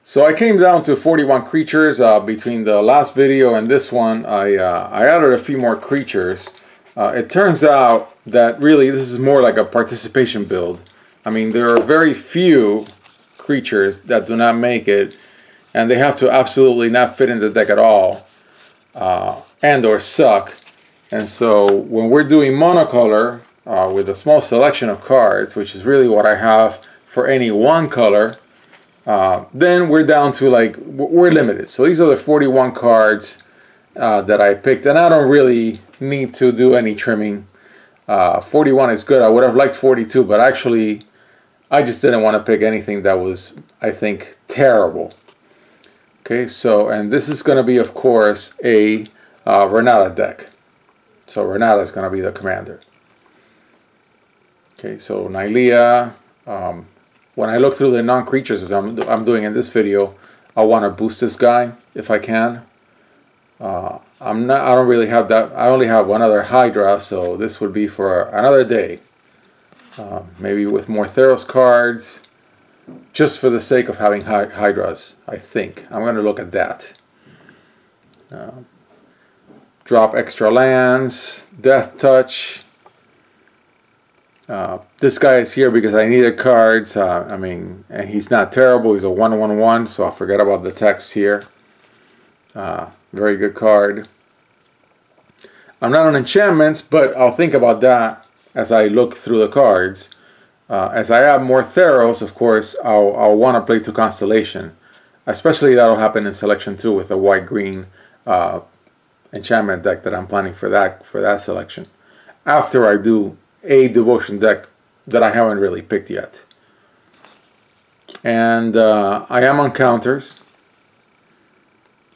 So I came down to 41 creatures. Between the last video and this one, I added a few more creatures. It turns out that really this is more like a participation build. I mean, there are very few creatures that do not make it, and they have to absolutely not fit in the deck at all, and or suck. And so when we're doing monocolor with a small selection of cards, which is really what I have for any one color, then we're down to, like, we're limited. So these are the 41 cards that I picked, and I don't really need to do any trimming. 41 is good. I would have liked 42, but actually I just didn't want to pick anything that was, I think, terrible. Okay, so, and this is going to be, of course, a Renata deck. So Renata is going to be the commander. Okay, so Nylea. When I look through the non-creatures, as I'm doing in this video, I want to boost this guy if I can. I don't really have that. I only have one other Hydra, so this would be for another day. Maybe with more Theros cards, just for the sake of having Hydras. I think I'm going to look at that. Drop extra lands, Death Touch. This guy is here because I needed cards. I mean, and he's not terrible. He's a 1/1/1, so I'll forget about the text here. Very good card. I'm not on enchantments, but I'll think about that as I look through the cards. As I add more Theros, of course, I'll want to play to Constellation. Especially that'll happen in Selection 2 with a white-green enchantment deck that I'm planning for that selection. After I do a devotion deck that I haven't really picked yet. And I am on counters.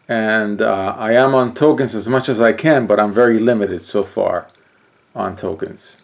And I am on tokens as much as I can, but I'm very limited so far on tokens.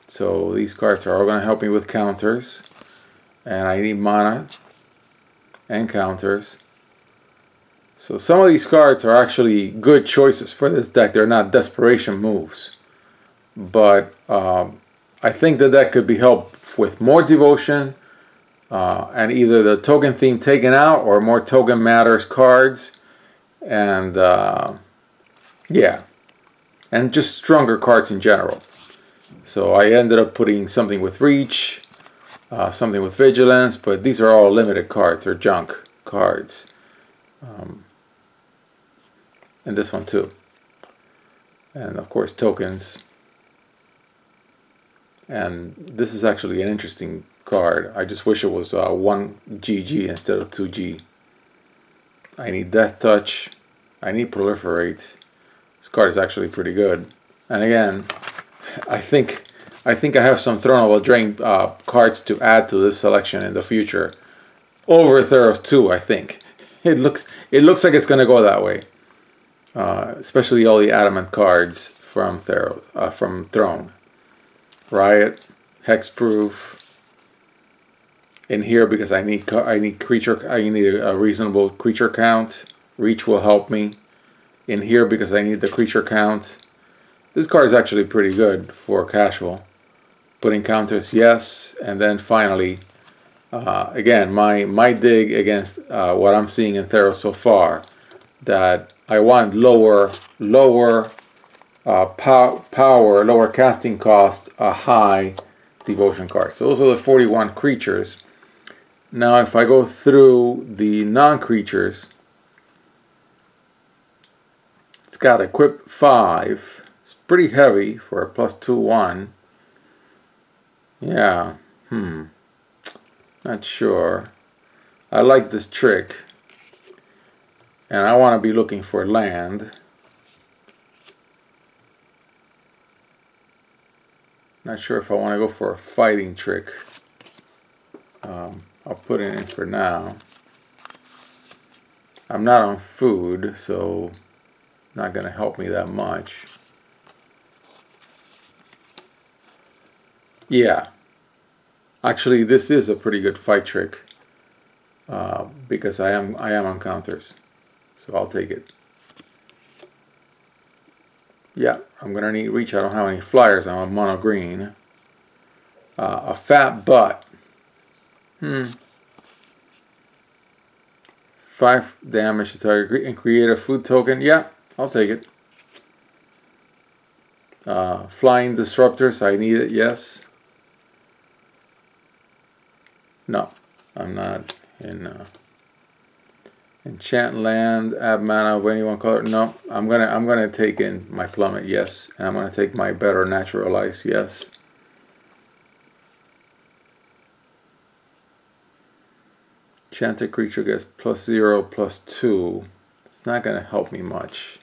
So these cards are all going to help me with counters. And I need mana and counters. So some of these cards are actually good choices for this deck. They're not desperation moves. But I think the deck could be helped with more devotion and either the token theme taken out or more token matters cards, and yeah, and just stronger cards in general. So I ended up putting something with reach, something with vigilance, but these are all limited cards or junk cards, and this one too, and of course tokens. And this is actually an interesting card. I just wish it was 1 GG instead of 2G. I need Death Touch. I need Proliferate. This card is actually pretty good. And again, I think I have some Throne of Eldraine cards to add to this selection in the future. Over Theros 2, I think. It looks like it's going to go that way. Especially all the Adamant cards from Theros, from Throne. Riot, Hexproof. In here because I need a reasonable creature count. Reach will help me. In here because I need the creature count. This card is actually pretty good for casual. Putting counters, yes, and then finally, again, my dig against what I'm seeing in Theros so far, that I want lower power, lower casting cost, a high devotion card. So those are the 41 creatures. Now if I go through the non-creatures, it's got equip 5. It's pretty heavy for a +2/1. Yeah, not sure. I like this trick, and I want to be looking for land. Not sure if I want to go for a fighting trick. I'll put it in for now. I'm not on food, so not going to help me that much. Yeah, actually this is a pretty good fight trick because I am on counters, so I'll take it. Yeah, I'm gonna need reach. I don't have any flyers. I'm on mono green. A fat butt. 5 damage to target and create a food token. Yeah, I'll take it. Flying disruptors, I need it, yes. No, I'm not in enchant land, add mana of any one color. No, I'm gonna take in my plummet, yes, and I'm gonna take my better natural ice, yes. Enchanted creature gets +0, +2. It's not gonna help me much.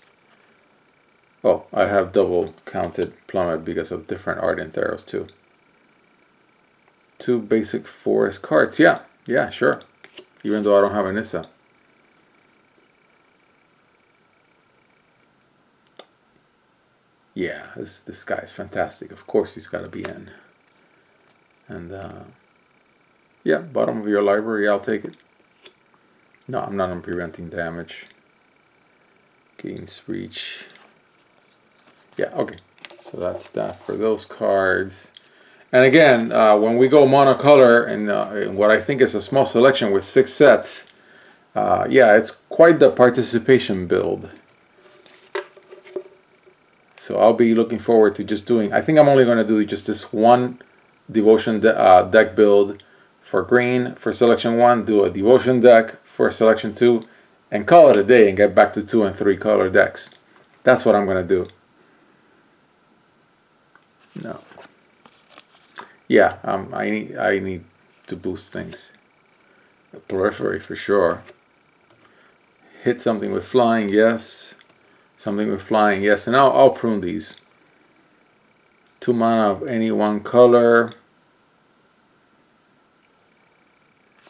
Oh, I have double counted plummet because of different ardent arrows too. 2 basic forest cards. Yeah, sure. Even though I don't have an Issa. Yeah, this guy is fantastic. Of course he's got to be in. And yeah, bottom of your library, I'll take it. No, I'm not on preventing damage. Gains reach. Yeah, okay. So that's that for those cards. And again, when we go monocolor in what I think is a small selection with 6 sets, yeah, it's quite the participation build. So I'll be looking forward to just doing, I think I'm only going to do just this one devotion deck build for green for selection 1, do a devotion deck for selection 2, and call it a day and get back to 2 and 3 color decks. That's what I'm going to do. No. Yeah, I need to boost things. Periphery for sure. Hit something with flying, yes. Something with flying, yes. And I'll prune these. 2 mana of any one color.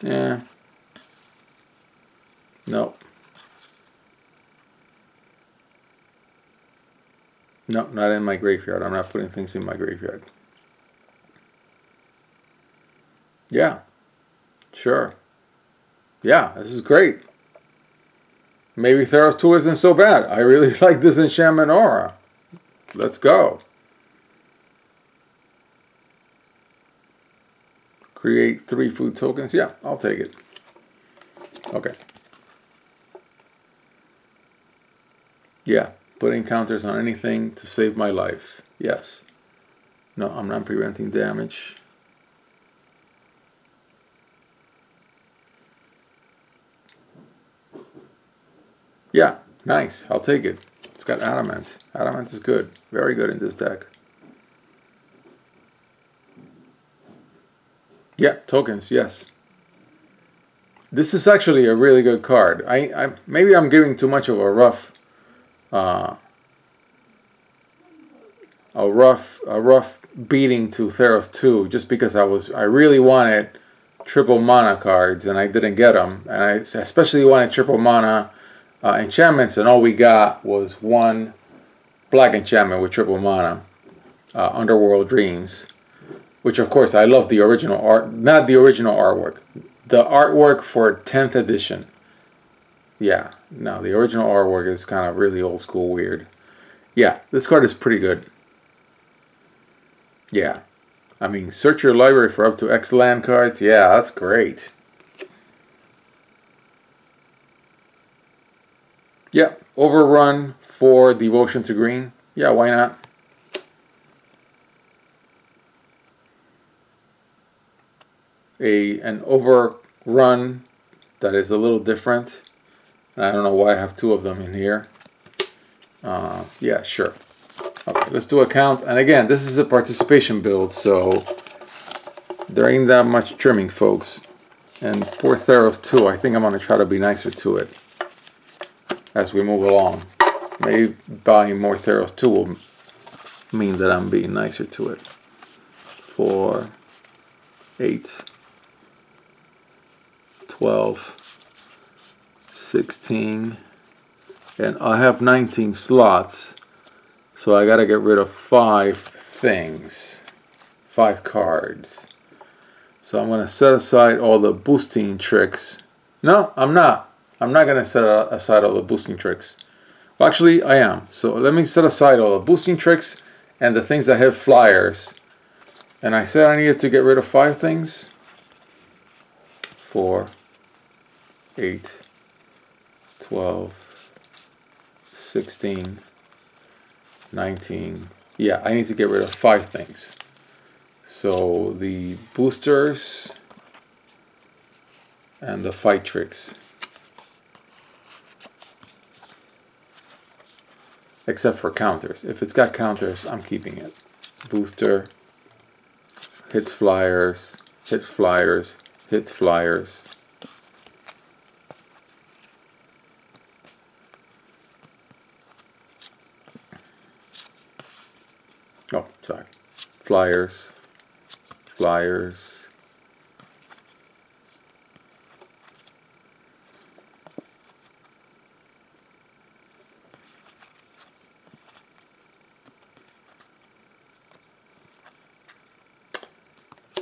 Yeah. Nope. Nope, not in my graveyard. I'm not putting things in my graveyard. Yeah. Sure. Yeah, this is great. Maybe Theros 2 isn't so bad. I really like this enchantment aura. Let's go. Create 3 food tokens. Yeah, I'll take it. Okay. Yeah, putting counters on anything to save my life. Yes. No, I'm not preventing damage. Yeah, nice. I'll take it. It's got adamant. Adamant is good. Very good in this deck. Yeah, tokens, yes. This is actually a really good card. Maybe I'm giving too much of a rough beating to Theros 2 just because I really wanted triple mana cards and I didn't get them, and I especially wanted triple mana enchantments, and all we got was 1 black enchantment with triple mana, Underworld Dreams, which of course I love the original art, not the original artwork, the artwork for 10th edition. Yeah, no, the original artwork is kind of really old school weird. Yeah, this card is pretty good. Yeah, I mean, search your library for up to X land cards. Yeah, that's great. Yeah, overrun for devotion to green. Yeah, why not? An overrun that is a little different. And I don't know why I have 2 of them in here. Yeah, sure. Okay, let's do a count. And again, this is a participation build, so there ain't that much trimming, folks. And for Theros 2, I think I'm going to try to be nicer to it as we move along. Maybe buying more Theros 2 will mean that I'm being nicer to it. 4, 8, 12, 16, and I have 19 slots, so I gotta get rid of 5 things, 5 cards. So I'm gonna set aside all the boosting tricks. No, I'm not gonna set aside all the boosting tricks. Well, actually I am. So let me set aside all the boosting tricks and the things that have flyers. And I said I needed to get rid of 5 things. 4, 8, 12, 16, 19. Yeah, I need to get rid of 5 things. So the boosters and the fight tricks. Except for counters. If it's got counters, I'm keeping it. Booster, hits flyers, hits flyers, hits flyers. Oh, sorry. Flyers, flyers.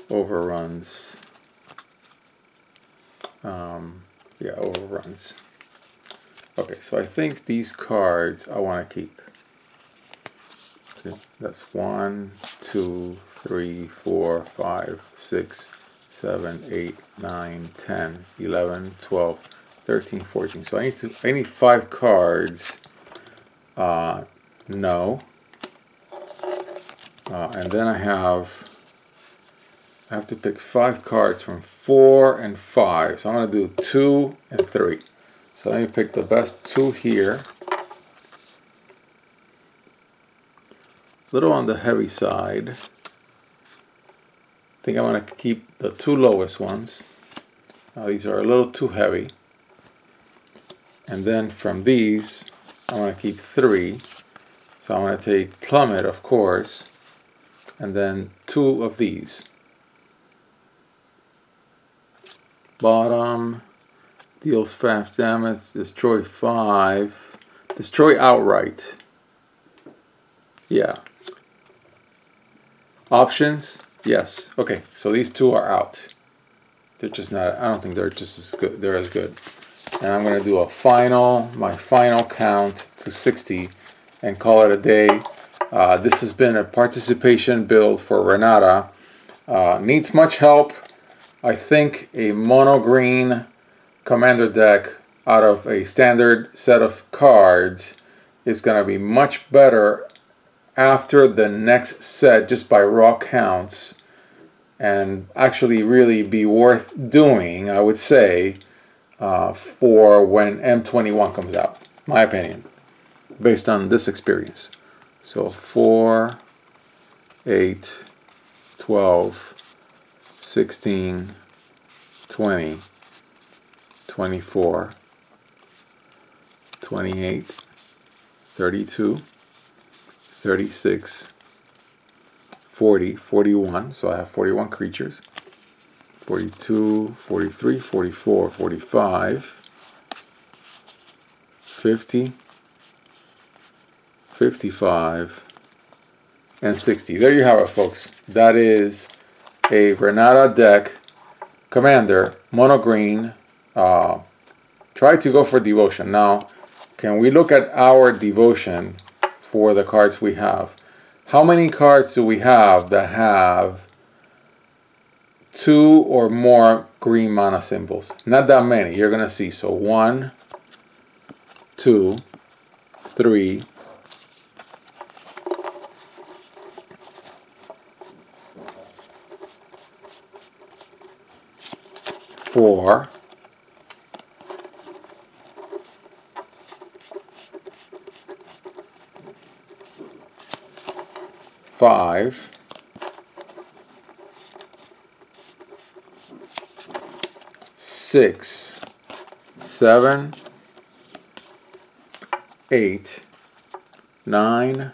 Overruns. Yeah, overruns. Okay, so I think these cards I want to keep. Okay, that's 1, 2, 3, 4, 5, 6, 7, 8, 9, 10, 11, 12, 13, 14. So I need 5 cards. No. And then I have to pick 5 cards from 4 and 5. So I'm going to do 2 and 3. So let me pick the best 2 here. A little on the heavy side. I think I'm going to keep the 2 lowest ones. These are a little too heavy. And then from these, I'm going to keep 3. So I'm going to take Plummet, of course, and then 2 of these. Bottom, deals 5 damage, destroy 5, destroy outright. Yeah. Options, yes. Okay, so these 2 are out. They're just not, I don't think they're just as good. They're as good. And I'm going to do my final count to 60 and call it a day. This has been a participation build for Renata. Needs much help. I think a mono green commander deck out of a standard set of cards is going to be much better after the next set, just by raw counts, and actually really be worth doing, I would say, for when M21 comes out, my opinion, based on this experience. So 4, 8, 12, 16, 20, 24, 28, 32, 36, 40, 41, so I have 41 creatures, 42, 43, 44, 45, 50, 55, and 60. There you have it, folks. That is a Renata deck, commander, mono green. Try to go for devotion. Now, can we look at our devotion for the cards we have? How many cards do we have that have 2 or more green mana symbols? Not that many. You're going to see. So 1, 2, 3, 4, 5, 6, 7, 8, 9.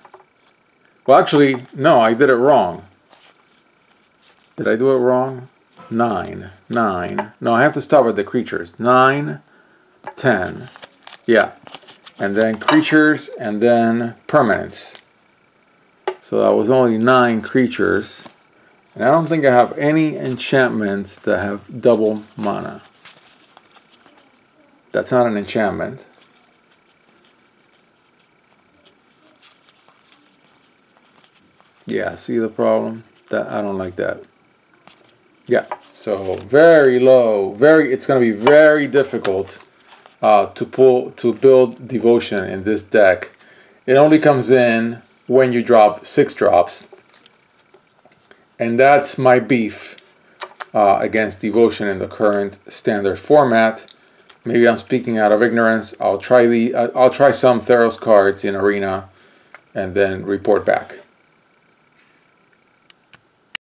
Well, actually, no, I did it wrong. Did I do it wrong? 9. No, I have to stop at the creatures. 9, 10. Yeah. And then creatures and then permanents. So that was only 9 creatures. And I don't think I have any enchantments that have double mana. That's not an enchantment. Yeah, see the problem? That I don't like that. Yeah, so very low, it's going to be very difficult to build Devotion in this deck. It only comes in when you drop 6 drops, and that's my beef against Devotion in the current standard format. Maybe I'm speaking out of ignorance. I'll try some Theros cards in Arena and then report back.